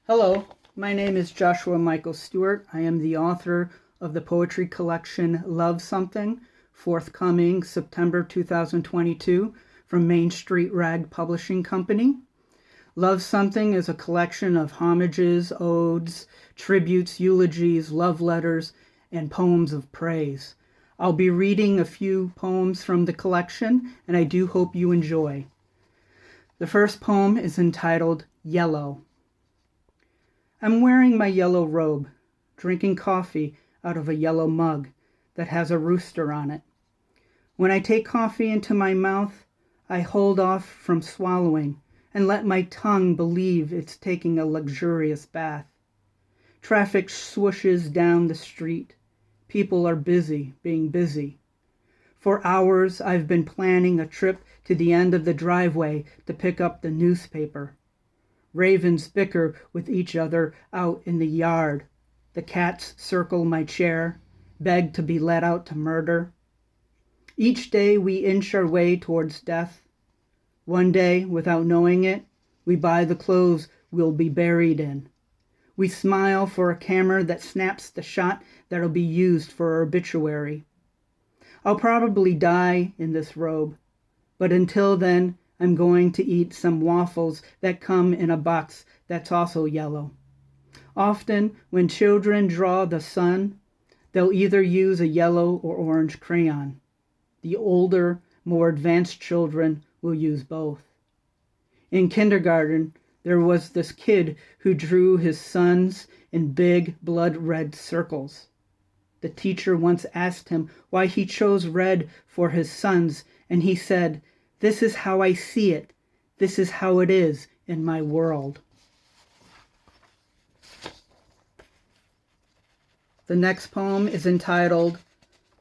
Hello, my name is Joshua Michael Stewart. I am the author of the poetry collection Love Something, forthcoming September 2022 from Main Street Rag Publishing Company. Love Something is a collection of homages, odes, tributes, eulogies, love letters, and poems of praise. I'll be reading a few poems from the collection, and I do hope you enjoy. The first poem is entitled Yellow. I'm wearing my yellow robe, drinking coffee out of a yellow mug that has a rooster on it. When I take coffee into my mouth, I hold off from swallowing and let my tongue believe it's taking a luxurious bath. Traffic swooshes down the street. People are busy being busy. For hours, I've been planning a trip to the end of the driveway to pick up the newspaper. Ravens bicker with each other out in the yard. The cats circle my chair, beg to be let out to murder. Each day we inch our way towards death. One day, without knowing it, we buy the clothes we'll be buried in. We smile for a camera that snaps the shot that'll be used for our obituary. I'll probably die in this robe, but until then, I'm going to eat some waffles that come in a box that's also yellow. Often, when children draw the sun, they'll either use a yellow or orange crayon. The older, more advanced children will use both. In kindergarten, there was this kid who drew his suns in big blood-red circles. The teacher once asked him why he chose red for his suns, and he said, "This is how I see it. This is how it is in my world." The next poem is entitled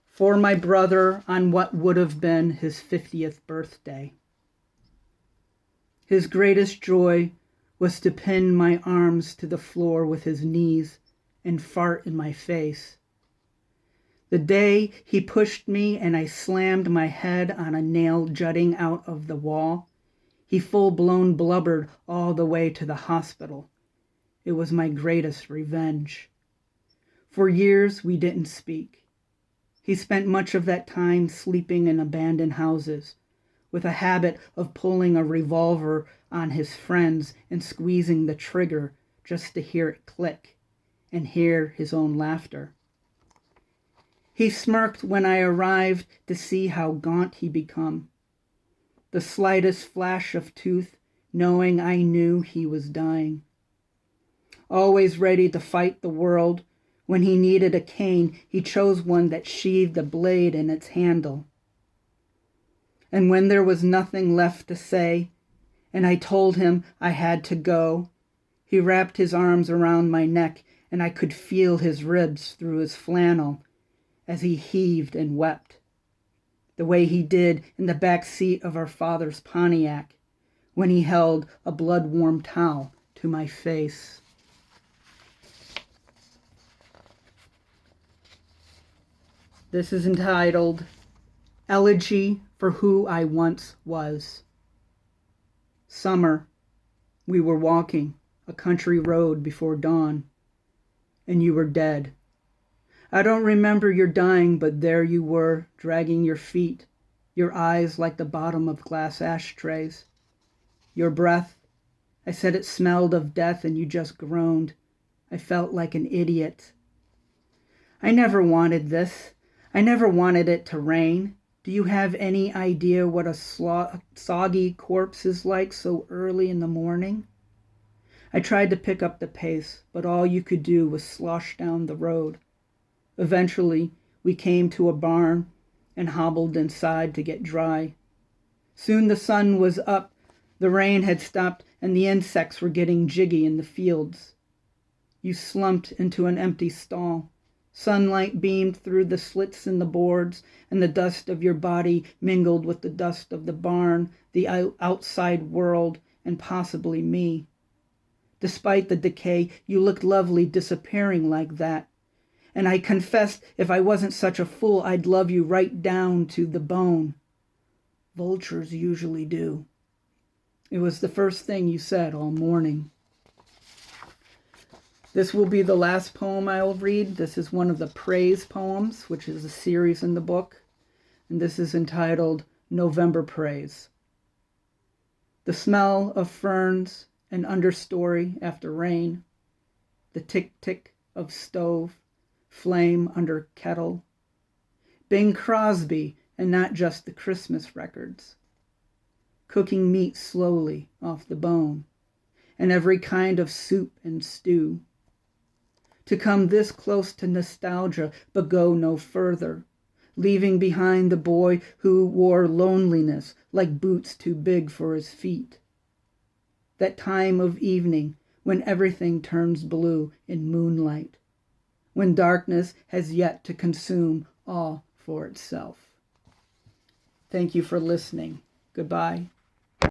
For My Brother on What Would Have Been His 50th Birthday. His greatest joy was to pin my arms to the floor with his knees and fart in my face. The day he pushed me and I slammed my head on a nail jutting out of the wall, he full-blown blubbered all the way to the hospital. It was my greatest revenge. For years we didn't speak. He spent much of that time sleeping in abandoned houses, with a habit of pulling a revolver on his friends and squeezing the trigger just to hear it click and hear his own laughter. He smirked when I arrived to see how gaunt he become. The slightest flash of tooth, knowing I knew he was dying. Always ready to fight the world, when he needed a cane, he chose one that sheathed a blade in its handle. And when there was nothing left to say, and I told him I had to go, he wrapped his arms around my neck, and I could feel his ribs through his flannel as he heaved and wept, the way he did in the back seat of our father's Pontiac when he held a blood-warm towel to my face. This is entitled Elegy for Who I Once Was. Summer, we were walking a country road before dawn, and you were dead. I don't remember your dying, but there you were, dragging your feet, your eyes like the bottom of glass ashtrays. Your breath, I said it smelled of death, and you just groaned. I felt like an idiot. I never wanted this. I never wanted it to rain. Do you have any idea what a soggy corpse is like so early in the morning? I tried to pick up the pace, but all you could do was slosh down the road. Eventually, we came to a barn and hobbled inside to get dry. Soon the sun was up, the rain had stopped, and the insects were getting jiggy in the fields. You slumped into an empty stall. Sunlight beamed through the slits in the boards, and the dust of your body mingled with the dust of the barn, the outside world, and possibly me. Despite the decay, you looked lovely disappearing like that. And I confessed if I wasn't such a fool, I'd love you right down to the bone. Vultures usually do. It was the first thing you said all morning. This will be the last poem I will read. This is one of the praise poems, which is a series in the book, and this is entitled November Praise. The smell of ferns and understory after rain, the tick-tick of stove, flame under kettle, Bing Crosby and not just the Christmas records, cooking meat slowly off the bone, and every kind of soup and stew. To come this close to nostalgia but go no further, leaving behind the boy who wore loneliness like boots too big for his feet. That time of evening when everything turns blue in moonlight, when darkness has yet to consume all for itself. Thank you for listening. Goodbye.